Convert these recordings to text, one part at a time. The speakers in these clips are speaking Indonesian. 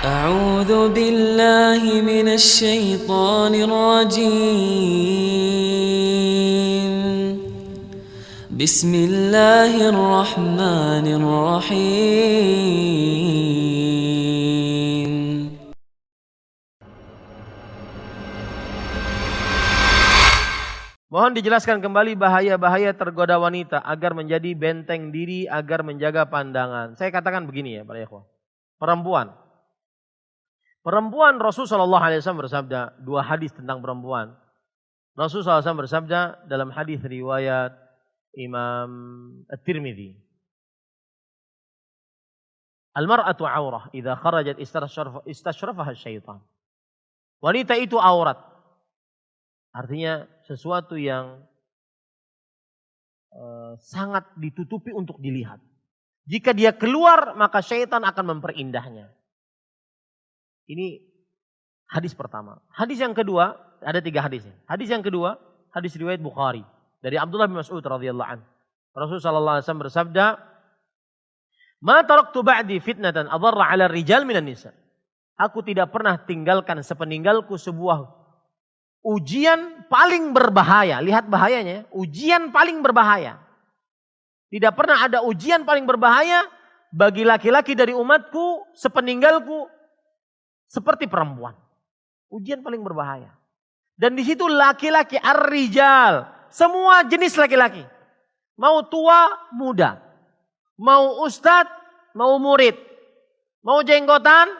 أعوذ بالله من الشيطان الرجيم بسم الله الرحمن الرحيم Mohon dijelaskan kembali bahaya-bahaya tergoda wanita agar menjadi benteng diri, agar menjaga pandangan. Saya katakan begini ya para ikhwah. Perempuan Rasulullah SAW bersabda, dua hadis tentang perempuan. Rasulullah SAW bersabda dalam hadis riwayat Imam At-Tirmidzi. Al-mar'atu aurah, idza kharajat istashrafaha syaitan. Wanita itu aurat. Artinya sesuatu yang sangat ditutupi untuk dilihat. Jika dia keluar, maka syaitan akan memperindahnya. Ini hadis pertama. Hadis yang kedua, ada 3 hadisnya. Hadis yang kedua, hadis riwayat Bukhari dari Abdullah bin Mas'ud radhiyallahu anhu. Rasulullah sallallahu alaihi wasallam bersabda, "Ma taraktu ba'di fitnatan adarra 'ala rijal minan nisa." Aku tidak pernah tinggalkan sepeninggalku sebuah ujian paling berbahaya. Lihat bahayanya, ujian paling berbahaya. Tidak pernah ada ujian paling berbahaya bagi laki-laki dari umatku sepeninggalku seperti perempuan. Ujian paling berbahaya. Dan di situ laki-laki ar-rijal, semua jenis laki-laki. Mau tua, muda. Mau ustadz, mau murid. Mau jenggotan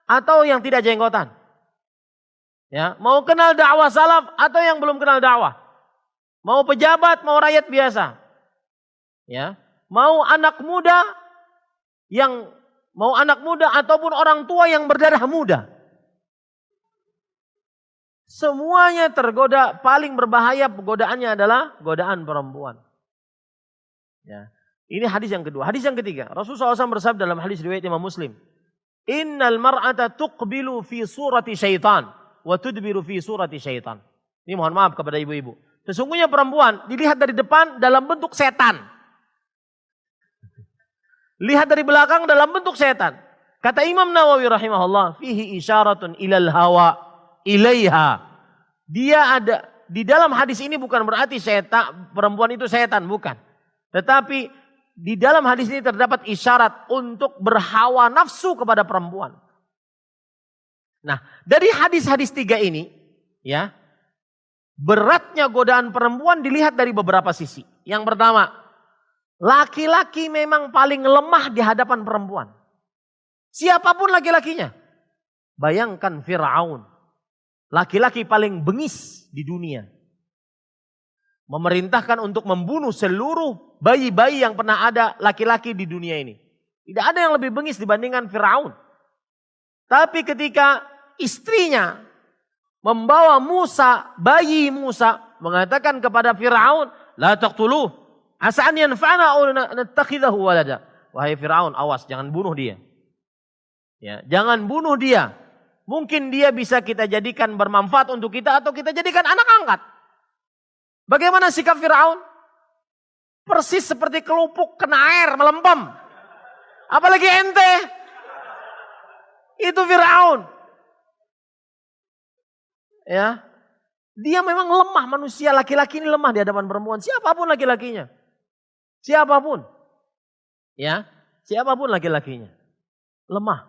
atau yang tidak jenggotan. Ya, mau kenal dakwah salaf atau yang belum kenal dakwah. Mau pejabat, mau rakyat biasa. Ya, mau anak muda ataupun orang tua yang berdarah muda. Semuanya tergoda, paling berbahaya godaannya adalah godaan perempuan. Ya. Ini hadis yang kedua. Hadis yang ketiga, Rasulullah SAW bersabda dalam hadis riwayat Imam Muslim, "Innal mar'ata tuqbilu fi surati syaitan wa tudbiru fi surati syaitan." Ini mohon maaf kepada ibu-ibu. Sesungguhnya perempuan dilihat dari depan dalam bentuk setan. Lihat dari belakang dalam bentuk setan. Kata Imam Nawawi rahimahullah, fihi isyaratun ilal hawa ilaiha. Dia ada di dalam hadis ini bukan berarti setan, perempuan itu setan, bukan. Tetapi di dalam hadis ini terdapat isyarat untuk berhawa nafsu kepada perempuan. Nah, dari hadis-hadis 3 ini, ya, beratnya godaan perempuan dilihat dari beberapa sisi. Yang pertama, laki-laki memang paling lemah di hadapan perempuan. Siapapun laki-lakinya. Bayangkan Fir'aun. Laki-laki paling bengis di dunia. Memerintahkan untuk membunuh seluruh bayi-bayi yang pernah ada laki-laki di dunia ini. Tidak ada yang lebih bengis dibandingkan Fir'aun. Tapi ketika istrinya membawa Musa, bayi Musa, mengatakan kepada Fir'aun, "La taqtuluh. Asa an yanfa'ana aw nattakhidahu walada." Wahai Firaun, awas jangan bunuh dia. Ya, jangan bunuh dia. Mungkin dia bisa kita jadikan bermanfaat untuk kita atau kita jadikan anak angkat. Bagaimana sikap Firaun? Persis seperti kelupuk kena air melempem. Apalagi ente. Itu Firaun. Ya. Dia memang lemah, manusia laki-laki ini lemah di hadapan perempuan. Siapapun laki-lakinya. Siapapun. Ya, siapapun laki-lakinya. Lemah.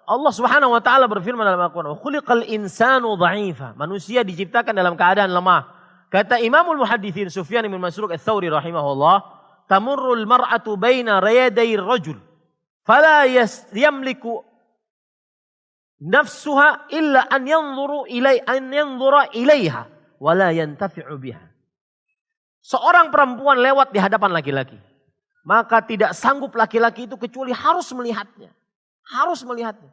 Allah Subhanahu wa taala berfirman dalam Al-Qur'an, "Khuliqal insanu dha'ifa." Manusia diciptakan dalam keadaan lemah. Kata Imamul Muhadditsin Sufyan bin Masruq Ats-Tsauri rahimahullah, "Tamurrul mar'atu baina yaday ar-rajul, fala yamliku nafsuha illa an yanzura ilaiha wa la yantafi'u biha." Seorang perempuan lewat di hadapan laki-laki, maka tidak sanggup laki-laki itu kecuali harus melihatnya. Harus melihatnya.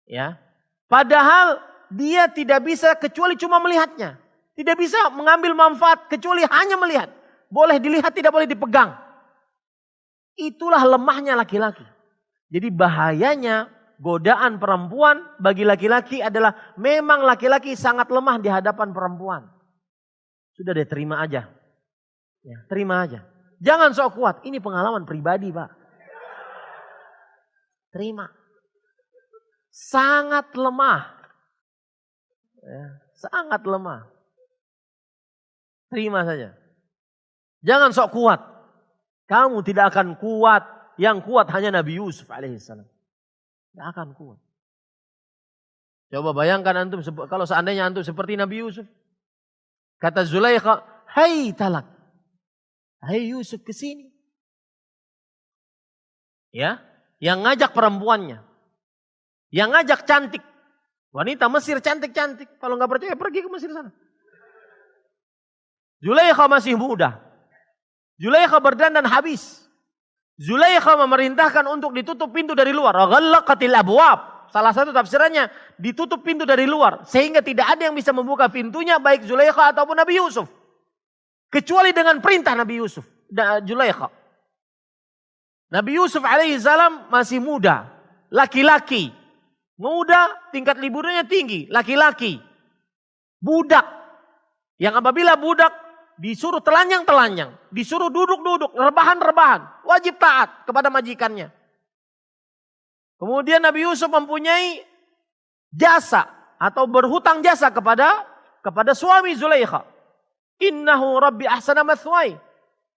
Ya. Padahal dia tidak bisa kecuali cuma melihatnya. Tidak bisa mengambil manfaat kecuali hanya melihat. Boleh dilihat, tidak boleh dipegang. Itulah lemahnya laki-laki. Jadi bahayanya godaan perempuan bagi laki-laki adalah memang laki-laki sangat lemah di hadapan perempuan. Sudah deh, terima aja. Ya, terima aja. Jangan sok kuat. Ini pengalaman pribadi, Pak. Terima. Sangat lemah. Ya, sangat lemah. Terima saja. Jangan sok kuat. Kamu tidak akan kuat. Yang kuat hanya Nabi Yusuf alaihissalam. Tidak akan kuat. Coba bayangkan antum kalau seandainya antum seperti Nabi Yusuf. Kata Zulaikha, "Hai talak. Hai Yusuf ke sini." Ya, yang ngajak perempuannya. Yang ngajak cantik. Wanita Mesir cantik-cantik. Kalau nggak percaya pergi ke Mesir sana. Zulaikha masih muda. Zulaikha berdandan habis. Zulaikha memerintahkan untuk ditutup pintu dari luar. Ghallaqatil abwab. Salah satu tafsirannya ditutup pintu dari luar. Sehingga tidak ada yang bisa membuka pintunya baik Zulaikha ataupun Nabi Yusuf. Kecuali dengan perintah Nabi Yusuf. Zulaikha. Nabi Yusuf alaihissalam masih muda. Laki-laki. Muda, tingkat liburannya tinggi, laki-laki. Budak. Yang apabila budak disuruh telanjang-telanjang, disuruh duduk-duduk, rebahan-rebahan, wajib taat kepada majikannya. Kemudian Nabi Yusuf mempunyai jasa atau berhutang jasa kepada suami Zulaikha. Innahu rabbi ahsana mathwai.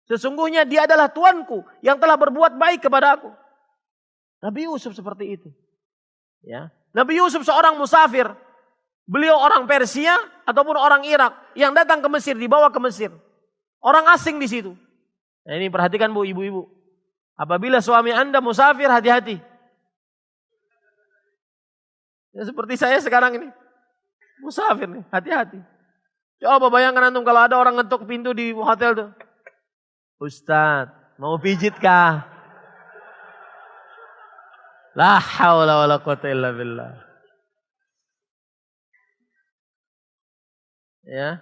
Sesungguhnya dia adalah tuanku yang telah berbuat baik kepada aku. Nabi Yusuf seperti itu. Ya. Nabi Yusuf seorang musafir. Beliau orang Persia ataupun orang Irak yang datang ke Mesir, dibawa ke Mesir. Orang asing di situ. Nah, ini perhatikan Bu, ibu-ibu. Apabila suami Anda musafir, hati-hati. Ya, seperti saya sekarang ini. Musafir nih, hati-hati. Coba bayangkan antum kalau ada orang ngetuk pintu di hotel tuh. Ustadz, mau pijit kah? La haula wala quwata illa billah. Ya.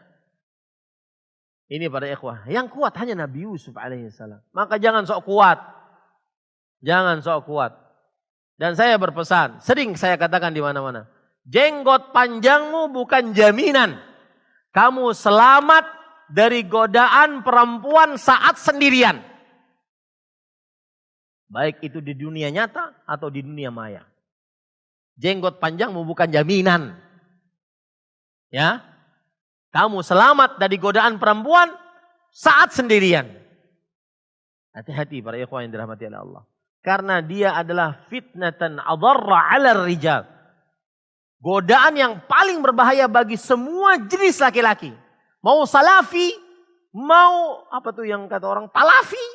Ini para ikhwah. Yang kuat hanya Nabi Yusuf alaihissalam. Maka jangan sok kuat. Jangan sok kuat. Dan saya berpesan, sering saya katakan di mana-mana. Jenggot panjangmu bukan jaminan kamu selamat dari godaan perempuan saat sendirian. Baik itu di dunia nyata atau di dunia maya. Jenggot panjangmu bukan jaminan. Ya. Kamu selamat dari godaan perempuan saat sendirian. Hati-hati para ikhwan yang dirahmati oleh Allah. Karena dia adalah fitnatan adarra 'ala rijal. Godaan yang paling berbahaya bagi semua jenis laki-laki. Mau salafi, mau apa tuh yang kata orang palafi.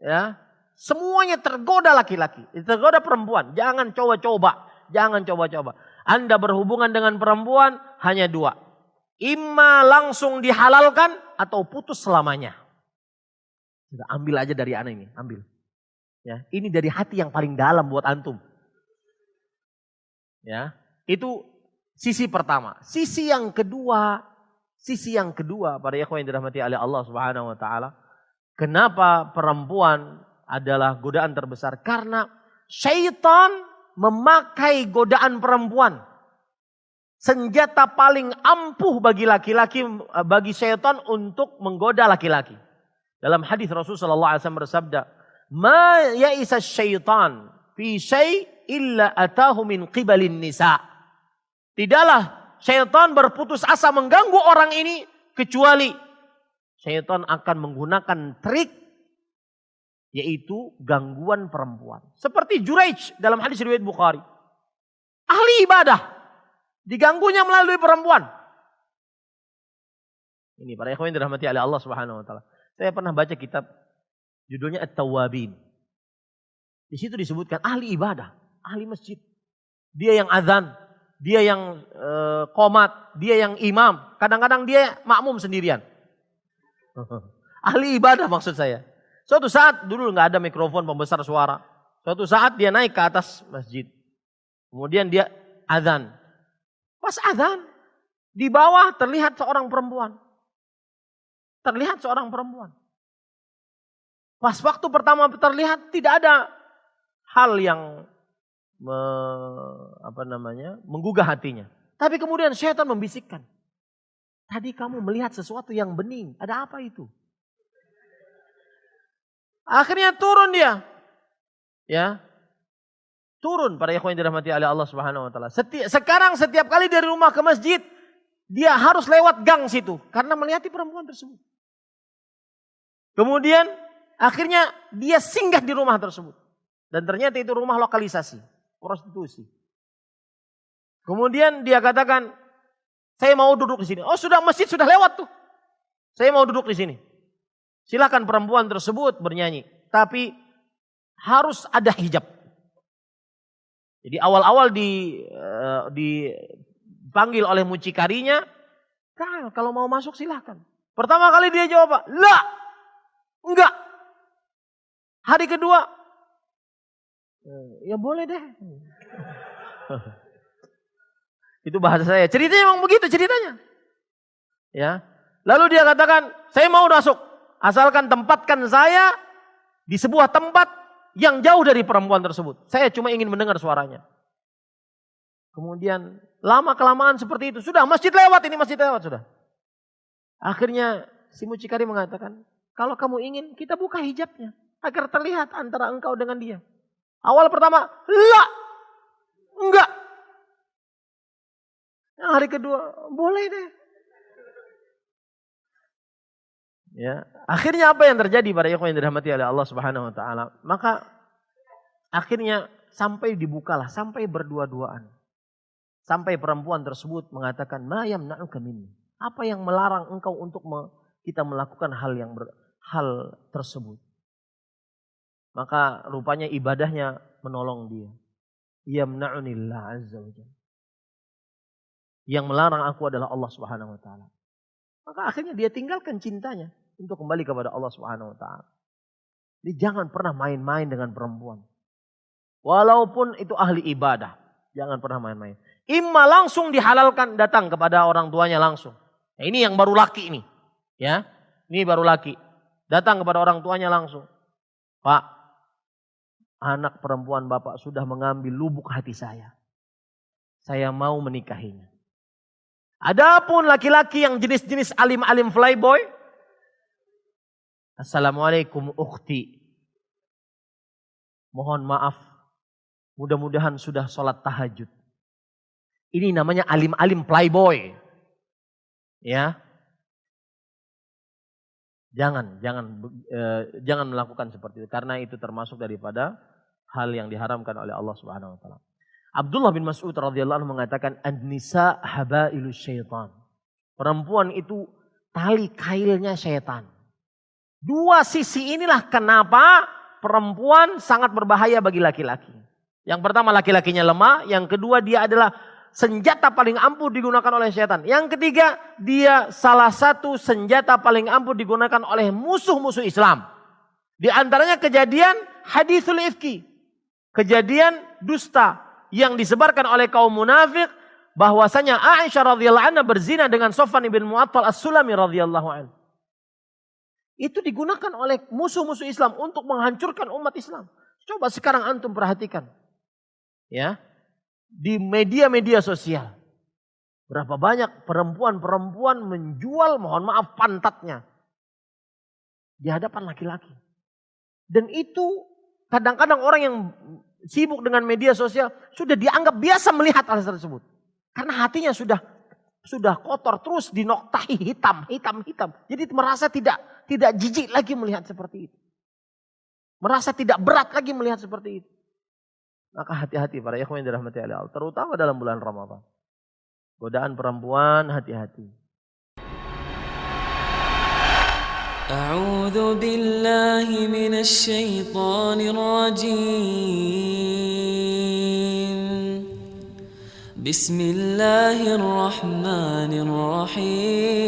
Ya, semuanya tergoda laki-laki, tergoda perempuan. Jangan coba-coba, jangan coba-coba. Anda berhubungan dengan perempuan hanya dua. Imma langsung dihalalkan atau putus selamanya. Sudah ambil aja dari anak ini, ambil. Ya, ini dari hati yang paling dalam buat antum. Ya, itu sisi pertama. Sisi yang kedua para ikhwan yang dirahmati oleh Allah Subhanahu wa taala. Kenapa perempuan adalah godaan terbesar? Karena syaitan memakai godaan perempuan. Senjata paling ampuh bagi laki-laki, bagi syaitan untuk menggoda laki-laki. Dalam hadis Rasulullah SAW bersabda, "Ma ya'isa syaitan fi syai' illa atahu min qibalin nisa." Tidaklah syaitan berputus asa mengganggu orang ini kecuali syaitan akan menggunakan trik, yaitu gangguan perempuan. Seperti Juraij dalam hadis riwayat Bukhari. Ahli ibadah. Diganggunya melalui perempuan. Ini para ikhwan yang dirahmati oleh Allah Subhanahu wa taala. Saya pernah baca kitab judulnya At-Tawwabin. Di situ disebutkan ahli ibadah, ahli masjid. Dia yang azan, dia yang qomat, dia yang imam. Kadang-kadang dia makmum sendirian. Ahli ibadah maksud saya. Suatu saat dulu nggak ada mikrofon pembesar suara. Suatu saat dia naik ke atas masjid. Kemudian dia azan. Pas azan, di bawah terlihat seorang perempuan. Terlihat seorang perempuan. Pas waktu pertama terlihat tidak ada hal yang menggugah hatinya. Tapi kemudian syaitan membisikkan. Tadi kamu melihat sesuatu yang bening. Ada apa itu? Akhirnya turun dia. Ya. Turun para ikhwan yang dirahmati oleh Allah Subhanahu wa taala. Sekarang setiap kali dari rumah ke masjid, dia harus lewat gang situ karena melihat perempuan tersebut. Kemudian akhirnya dia singgah di rumah tersebut. Dan ternyata itu rumah lokalisasi, prostitusi. Kemudian dia katakan, saya mau duduk di sini. Oh sudah, masjid sudah lewat tuh. Saya mau duduk di sini. Silakan perempuan tersebut bernyanyi. Tapi harus ada hijab. Jadi awal-awal dipanggil oleh mucikarinya, kan kalau mau masuk silakan. Pertama kali dia jawab, "La, enggak." Hari kedua, ya boleh deh. Itu bahasa saya. Ceritanya memang begitu ceritanya. Ya. Lalu dia katakan, "Saya mau masuk, asalkan tempatkan saya di sebuah tempat yang jauh dari perempuan tersebut. Saya cuma ingin mendengar suaranya." Kemudian lama-kelamaan seperti itu. Sudah masjid lewat, ini masjid lewat sudah. Akhirnya si mucikari mengatakan, "Kalau kamu ingin kita buka hijabnya. Agar terlihat antara engkau dengan dia." Awal pertama, "La, enggak." Yang hari kedua, "Boleh deh." Ya, akhirnya apa yang terjadi para ikhwan yang dirahmati oleh Allah Subhanahu wa taala? Maka akhirnya sampai dibukalah, sampai berdua-duaan. Sampai perempuan tersebut mengatakan, "Ma yamna'uka minni?" Apa yang melarang engkau untuk kita melakukan hal tersebut? Maka rupanya ibadahnya menolong dia. Yamna'unillah azza wa jalla. Yang melarang aku adalah Allah Subhanahu wa taala. Maka akhirnya dia tinggalkan cintanya untuk kembali kepada Allah Subhanahu wa taala. Jadi jangan pernah main-main dengan perempuan. Walaupun itu ahli ibadah, jangan pernah main-main. Imma langsung dihalalkan, datang kepada orang tuanya langsung. Nah, ini yang baru laki ini. Ya. Ini baru laki. Datang kepada orang tuanya langsung. "Pak, anak perempuan Bapak sudah mengambil lubuk hati saya. Saya mau menikahinya." Adapun laki-laki yang jenis-jenis alim-alim flyboy, "Assalamualaikum ukhti. Mohon maaf. Mudah-mudahan sudah sholat tahajud." Ini namanya alim-alim playboy. Ya. Jangan melakukan seperti itu karena itu termasuk daripada hal yang diharamkan oleh Allah Subhanahu wa taala. Abdullah bin Mas'ud radhiyallahu anhu mengatakan, "An-nisa habailus syaitan." Perempuan itu tali kailnya syaitan. Dua sisi inilah kenapa perempuan sangat berbahaya bagi laki-laki. Yang pertama, laki-lakinya lemah. Yang kedua, dia adalah senjata paling ampuh digunakan oleh syaitan. Yang ketiga, dia salah satu senjata paling ampuh digunakan oleh musuh-musuh Islam. Di antaranya kejadian haditsul ifki. Kejadian dusta yang disebarkan oleh kaum munafik bahwasanya Aisyah radhiyallahu anha berzina dengan Sofwan bin Mu'attal As-Sulami radhiyallahu anhu. Itu digunakan oleh musuh-musuh Islam untuk menghancurkan umat Islam. Coba sekarang antum perhatikan. Ya. Di media-media sosial. Berapa banyak perempuan-perempuan menjual, mohon maaf, pantatnya di hadapan laki-laki. Dan itu kadang-kadang orang yang sibuk dengan media sosial sudah dianggap biasa melihat hal tersebut. Karena hatinya sudah kotor, terus dinoktahi hitam. Jadi merasa tidak jijik lagi melihat seperti itu. Merasa tidak berat lagi melihat seperti itu. Maka hati-hati para ikhwan yang dirahmati oleh Allah, terutama dalam bulan Ramadan. Godaan perempuan, hati-hati. أعوذ بالله من الشيطان الرجيم بسم الله الرحمن الرحيم